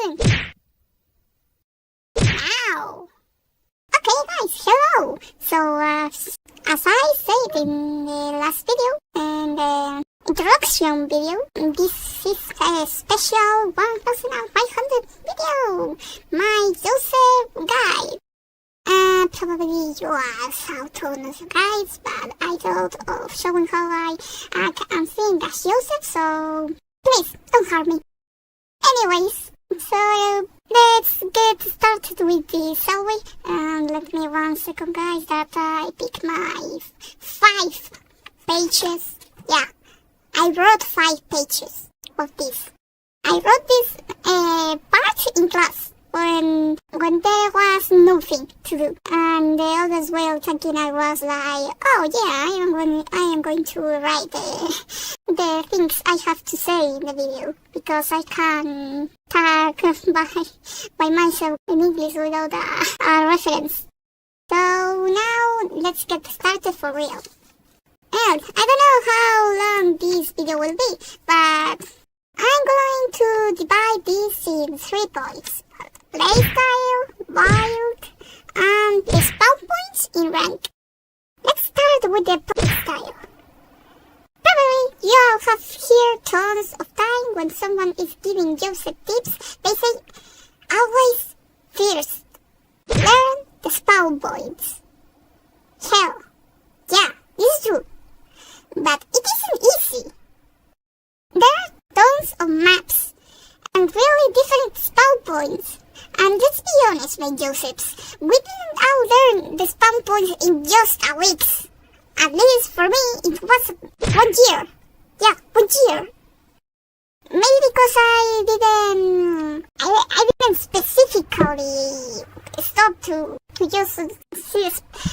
soon. Wow. Okay guys, hello. So as I said in the last video and the introduction video, this is a special 1500 video, my Joseph guide. Probably you are Southerners guys, but I thought of showing how I can sing as Joseph, so please don't harm me. Anyways, so let's get started with this, shall we? Let me 1 second guys that I pick my 5 pages. Yeah, I wrote 5 pages of this. I wrote this part in class when there was nothing to do, and the others were thinking I was like, oh yeah, I am going to write the things I have to say in the video, because I can talk by myself in English without a reference. So now let's get started for real. And I don't know how long this video will be, but I'm going to divide this in 3 points: Playstyle, Wild, and the spawn points in rank. Let's start with the Playstyle. Probably you all have heard tons of time when someone is giving Joseph tips, they say, always first, learn the spawn points. Hell, yeah, this is true. But it isn't easy. There are tons of maps and really different spawn points. And let's be honest, my Josephs, we didn't all learn the spawn points in just a week. At least for me, it was 1 year. Yeah, 1 year. Maybe because I didn't specifically stop to just see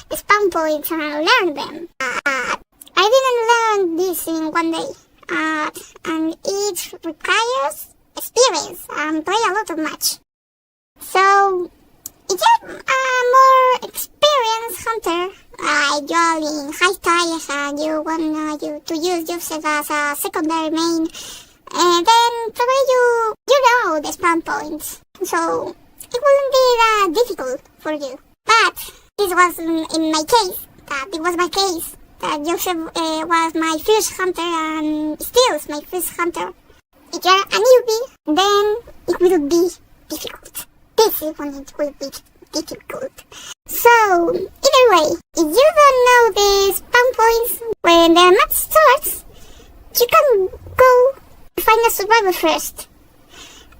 the spawn points and learn them. I didn't learn this in 1 day. And it requires experience and play a lot of match. So, if you're a more experienced hunter, like you're in high tiers and you want to use Joseph as a secondary main, then probably you know the spawn points. So, it wouldn't be that difficult for you. But, this wasn't in my case. It was my case. That Joseph was my first hunter and still is my first hunter. If you're a newbie, then it will be difficult. This is when it will be difficult. So, either way, if you don't know the spawn points when the match starts, you can go find a survivor first.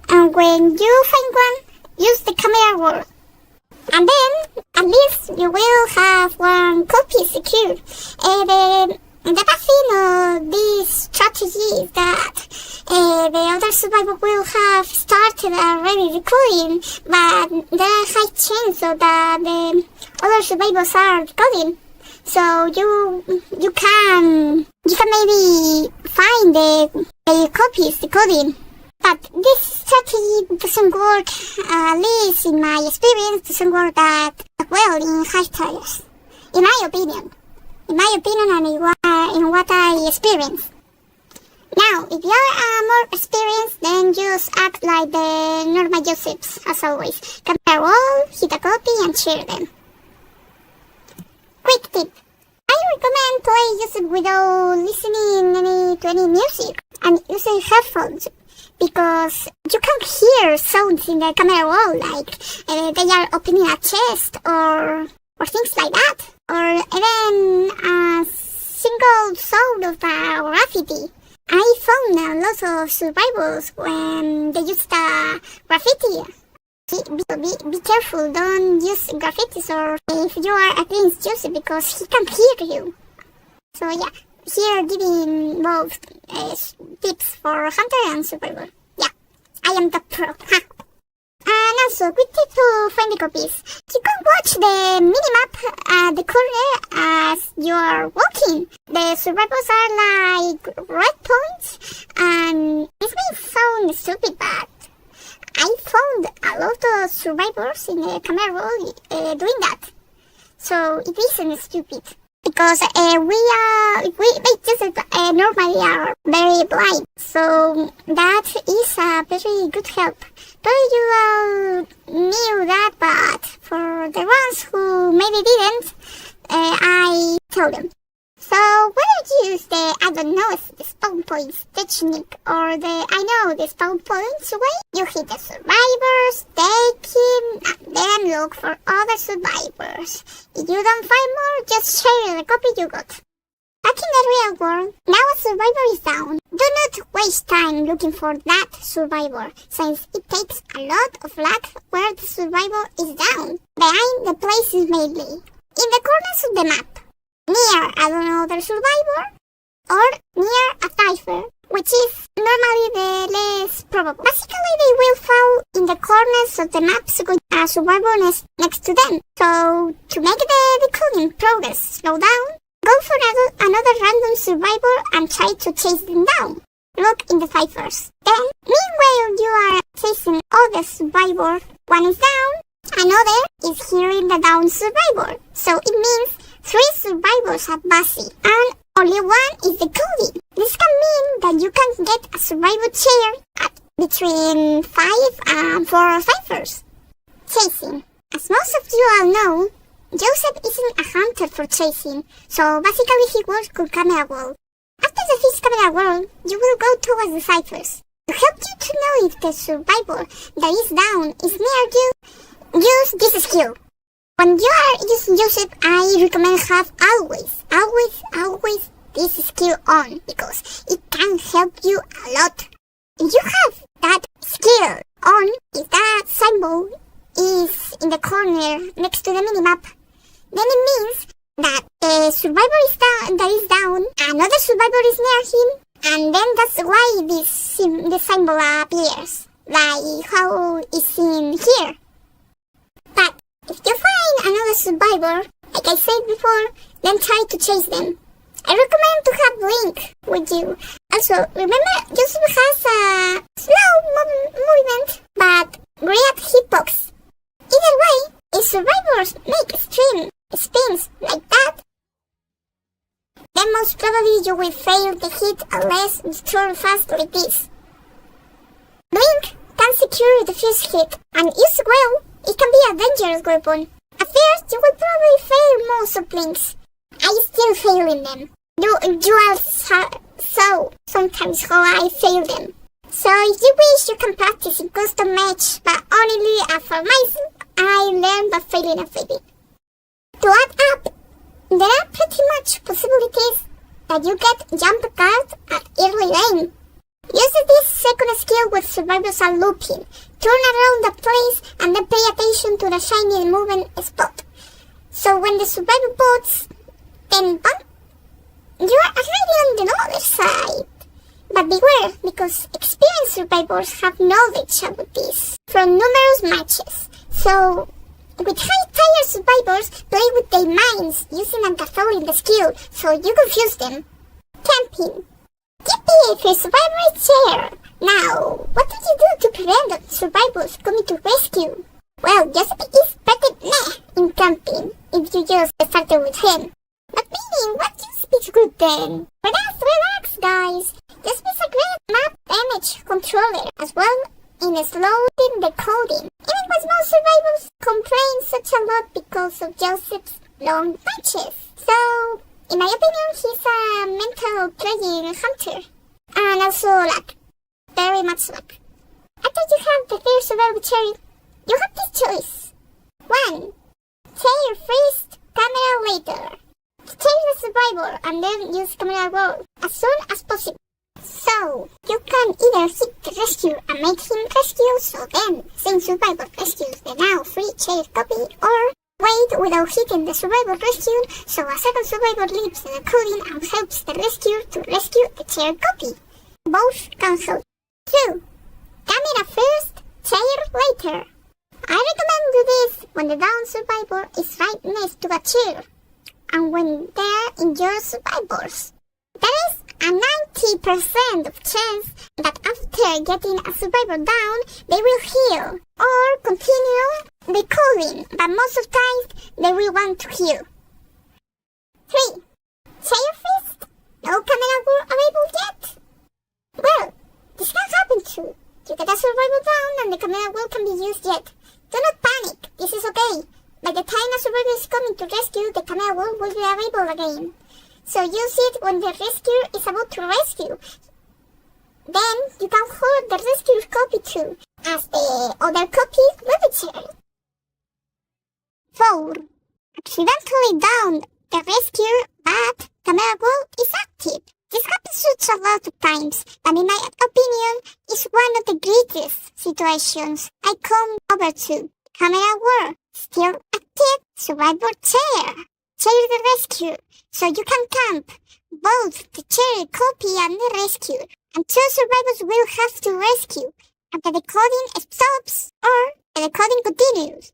And when you find one, use the camera wall. And then, at least you will have 1 copy secured. The bad thing of this strategy is that the other survivor will have started already recording, but there are high chance of that the other survivors are recording. So you can maybe find the copies recording. But this strategy doesn't work, at least in my experience, doesn't work that well in high tiers. In my opinion and in what I experienced. Now, if you're more experienced, then just act like the normal Josephs, as always. Camera roll, hit a copy, and share them. Quick tip. I recommend play Joseph without listening to any music and using headphones, because you can hear sounds in the camera roll, like they are opening a chest or things like that, or even a single sound of a graffiti. I found a lot of survivors when they used graffiti. Be careful, don't use graffitis or if you are against Joseph, because he can hear you. So yeah, here giving both tips for hunter and survivor. Yeah, I am the pro. And also, quick tip to find the copies. You can watch the minimap at the corner as you are walking. The survivors are like red points, and this may sound stupid, but I found a lot of survivors in the camera roll doing that. So it isn't stupid. because we just normally are very blind, so that is a very good help. Probably you all knew that, but for the ones who maybe didn't, I told them. So whether you use the, I don't know, the spawn points technique or the spawn points way, you hit the survivors, take him, and then look for other survivors. If you don't find more, just share the copy you got. Back in the real world, now a survivor is down. Do not waste time looking for that survivor, since it takes a lot of luck where the survivor is down, behind the places mainly, in the corners of the map, near another survivor, or near a cipher, which is normally the less probable. Basically, they will fall in the corners of the maps with a survivor next to them. So, to make the decoding progress slow down, go for another random survivor and try to chase them down. Look in the ciphers. Then, meanwhile you are chasing other survivor, one is down, another is hearing the down survivor. So it means 3 survivors are busy, and only one is decoding. This can mean that you can get a survivor chair at between 5 and 4 ciphers. Chasing. As most of you all know, Joseph isn't a hunter for chasing, so basically he works with camera wall. After the first camera wall, you will go towards the ciphers. To help you to know if the survivor that is down is near you, use this skill. When you are using Joseph, I recommend have always this skill on, because it can help you a lot. If you have that skill on, if that symbol is in the corner next to the minimap, then it means that a survivor is down, another survivor is near him, and then that's why the symbol appears, like how it's seen here. But if you find another survivor, like I said before, then try to chase them. I recommend to have Link with you. Also, remember, Joseph has a slow movement, but great hitbox. Either way, if survivors make extreme spins like that, then most probably you will fail the hit unless you turn fast like this. Blink can secure the first hit, and used well, it can be a dangerous weapon. At first, you will probably fail most of blinks. I still fail in them. You all saw sometimes how I fail them. So if you wish, you can practice in custom match, but honestly, for myself, I learned by failing and failing. To add up, there are pretty much possibilities that you get jump cards at early game. Use this second skill with survivors are looping. Turn around the place and then pay attention to the shiny moving spot. So when the survivor bots, then bump, you are already on the other side. But beware, because experienced survivors have knowledge about this from numerous matches. So, with high-tier survivors, play with their minds using a Catholic skill so you confuse them. Camping. Yippee for survivor chair! Now, what did you do to prevent the survivors coming to rescue? Well, Joseph is pretty meh in camping if you just started with him. But meaning, what you speak good then? Relax guys. Joseph is a great map damage controller as well in slowing decoding. Even with most survivors complain such a lot because of Joseph's long matches. So, in my opinion, he's a mental playing hunter. And also luck. Very much luck. After you have the third survivor cherry, you have this choice. 1. Chair first, camera later. Change the survivor and then use camera roll as soon as possible. So, you can either hit the rescue and make him rescue, so then same survivor rescues the now free chair copy, or wait without hitting the survivor rescue, so a second survivor leaves the coding and helps the rescuer to rescue the chair copy. Both can help. 2. Camera first, chair later. I recommend do this when the down survivor is right next to a chair, and when they're in your survivors. There is a 90% of chance that after getting a survivor down, they will heal or continue decoding, but most of the times they will want to heal. 3. Chair fist? No camera were available yet? Well, this can happen too. You get a survival down and the camera wheel can be used yet. Do not panic, this is okay. By the time a survivor is coming to rescue, the camera wheel will be available again. So use it when the rescuer is about to rescue. Then you can hold the rescuer's copy too, as the other copy will be shared. 4. Accidentally downed the rescuer, but camera wheel is active. This happens such a lot of times, but in my opinion, it's one of the greatest situations I come over to. Camera wheel still active, survivor chair. Chair the rescue, so you can camp both the chair copy and the rescue, and 2 survivors will have to rescue after the coding stops or the recording continues.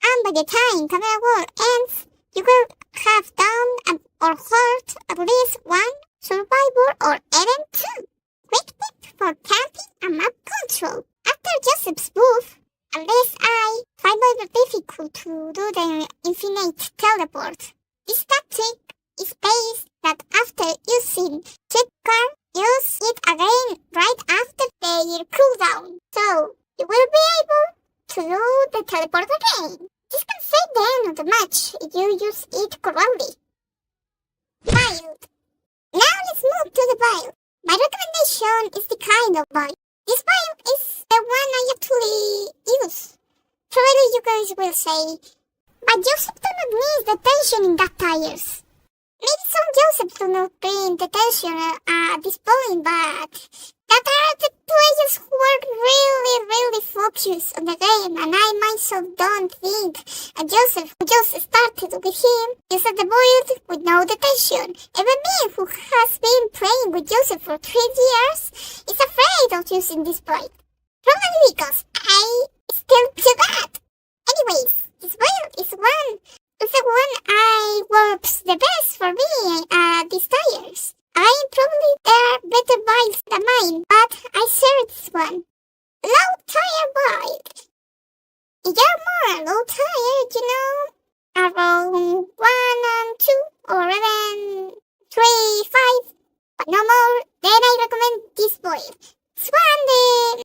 And by the time camera wheel ends, you will have downed or hurt at least 1 survivor or even 2. Quick tip for camping and map control. After Joseph's move, at least I find it difficult to do the infinite teleport. This tactic is based that after using cheat card, use it again right after their cooldown. So you will be able to do the teleport again. This can save the end of the match if you use it correctly. Build. Now let's move to the build. My recommendation is the kind of build. This build is the one I actually use. Probably you guys will say, but Joseph do not need the tension in that tires. Maybe some Joseph do not bring the tension at this point, but that are the players who are really focused on the game, and I myself don't think Joseph, who just started with him, uses the build with no detention. Even me, who has been playing with Joseph for 3 years, is afraid of using this build. Probably because I still do that. Anyways, this build is the one I works the best for me at these tires. Probably there are better builds than mine, but I share this one. Low tire build. If you're more low tire, around 1 and 2 or even 3, 5, but no more, then I recommend this build. This one,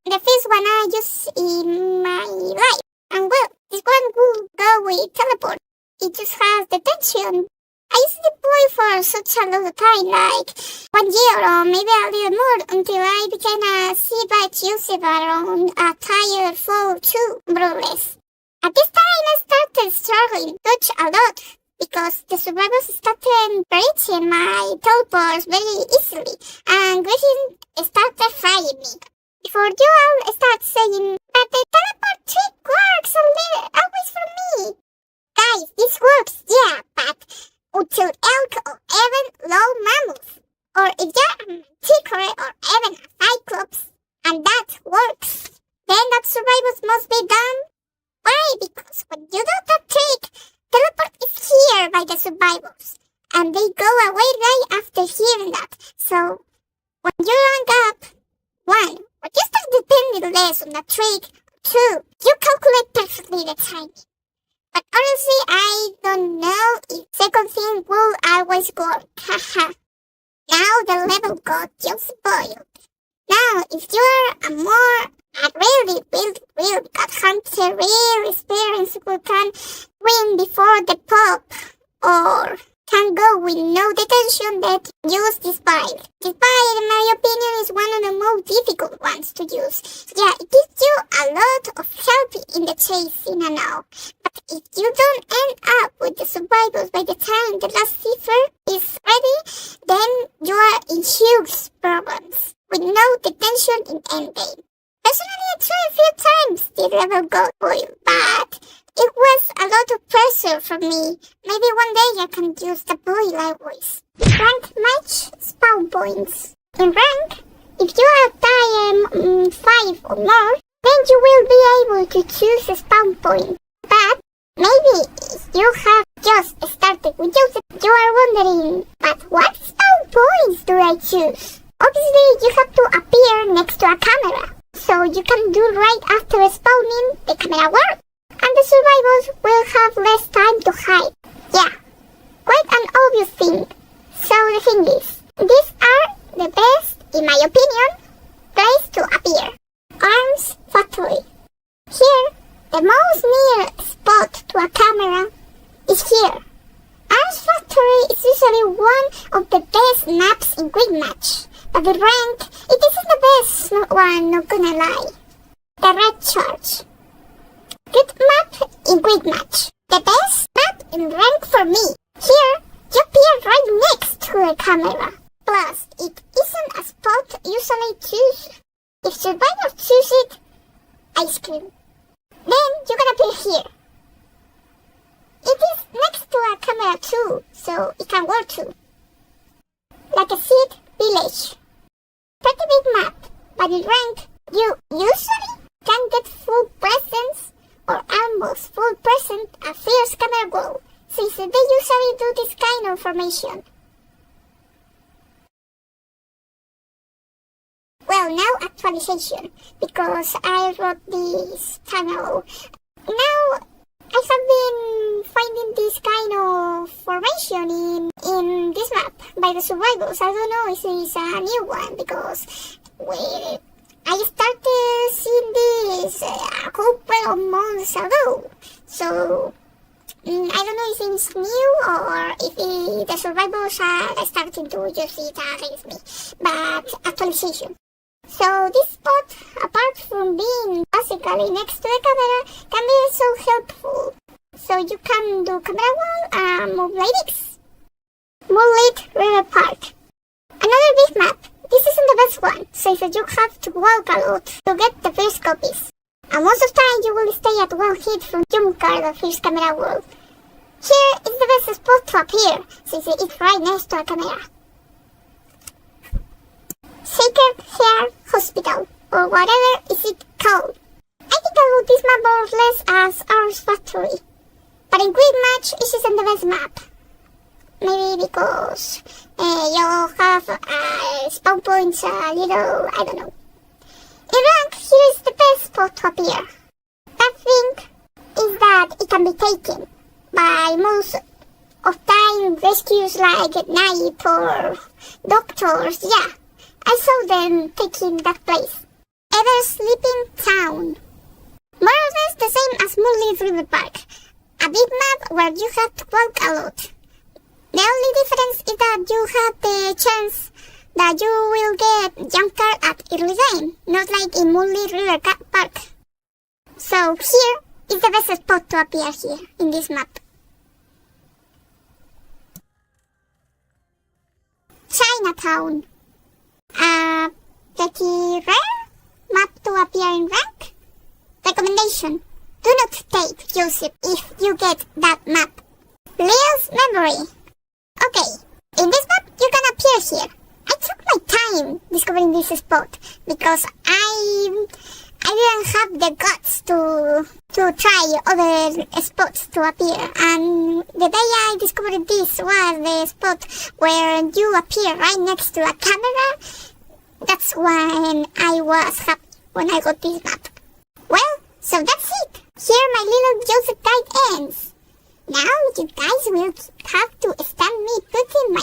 the first one I use in my life. And well, this one will go with teleport. It just has the tension. I used to deploy for such a long time, like 1 year or maybe a little more, until I became a C-batch user around a tire 4 too, more or less. At this time I started struggling touch a lot, because the survivors started breaching my teleports very easily, and Griffin started frying me. Before you all start saying, but the teleport trick works always for me. Guys, this works, yeah, but until elk or even low mammoth, or if you're a ticker or even a cyclops, and that works, then that survivors must be done. Why? Because when you do that trick, teleport is here by the survivors, and they go away right after hearing that. So, when you rank up, 1, when you start depending less on the trick, 2, you calculate perfectly the timing. But honestly, I don't know if second thing will always work. Haha. Now the level got just spoiled. Now, if you are a really good hunter, real experience who can win before the pop, or can go with no detention, that use this build. This build, in my opinion, is one of the most difficult ones to use. Yeah, it gives you a lot of help in the chase in and out. But if you don't end up with the survivors by the time the last cipher is ready, then you are in huge problems, with no detention in endgame. Personally, I tried a few times the level got boiled, but it was a lot of pressure for me. Maybe one day I can use the boil always. Rank match spawn points. In rank, if you are time 5 or more, then you will be able to choose a spawn point. But maybe if you have just started with Joseph, you are wondering, but what spawn points do I choose? Obviously, you have to appear next to a camera, so you can do right after spawning the camera work, and the survivors will have less time to hide. Yeah, quite an obvious thing. So the thing is, these are the best, in my opinion, place to appear. Arms Factory. Here, the most near spot to a camera is here. Arms Factory is usually one of the best maps in Quick Match, but the rank, it isn't the best one, not gonna lie. The Red Charge. Good map in Quick Match. The best map in rank for me. Here, you appear right next to the camera. Plus, it isn't a spot usually choose. If survivors choose it, ice cream. Then you can appear here. It is next to a camera too, so it can work too. Like a seed village. Pretty big map, but in rank, you usually can get full presence or almost full present at first camera goal, since they usually do this kind of formation. Well, now actualization, because I wrote this channel. Now, I have been finding this kind of formation in this map by the survivors. I don't know if it's a new one, because I started seeing this a couple of months ago. So, I don't know if it's new or if the survivors are starting to use it against me. But actualization. So this spot, apart from being basically next to the camera, can be so helpful. So you can do camera wall and move like this. Moonlit River Park. Another big map. This isn't the best one, so you have to walk a lot to get the first copies. And most of the time you will stay at one hit from jump card the first camera wall. Here is the best spot to appear, since it's right next to a camera. Sacred Hair Hospital, or whatever is it called. I think I wrote this map more or less as Arms Factory. But in Quick Match, it isn't the best map. Maybe because you have spawn points a little, I don't know. In rank, here is the best spot to appear. That thing is that it can be taken by most of time rescues like night or doctors, yeah. I saw them taking that place. Ever Sleeping Town. More or less the same as Moonlit River Park. A big map where you have to walk a lot. The only difference is that you have the chance that you will get jump card at early game, not like in Moonlit River Park. So here is the best spot to appear here, in this map. Chinatown. Pretty rare map to appear in rank. Recommendation: do not take Joseph if you get that map. Leo's Memory. Okay, in this map you can appear here. I took my time discovering this spot because I didn't have the guts to try other spots to appear, and the day I discovered this was the spot where you appear right next to a camera. That's when I was happy when I got this map. Well, so that's it. Here my little Joseph guide ends. Now you guys will have to stand me putting my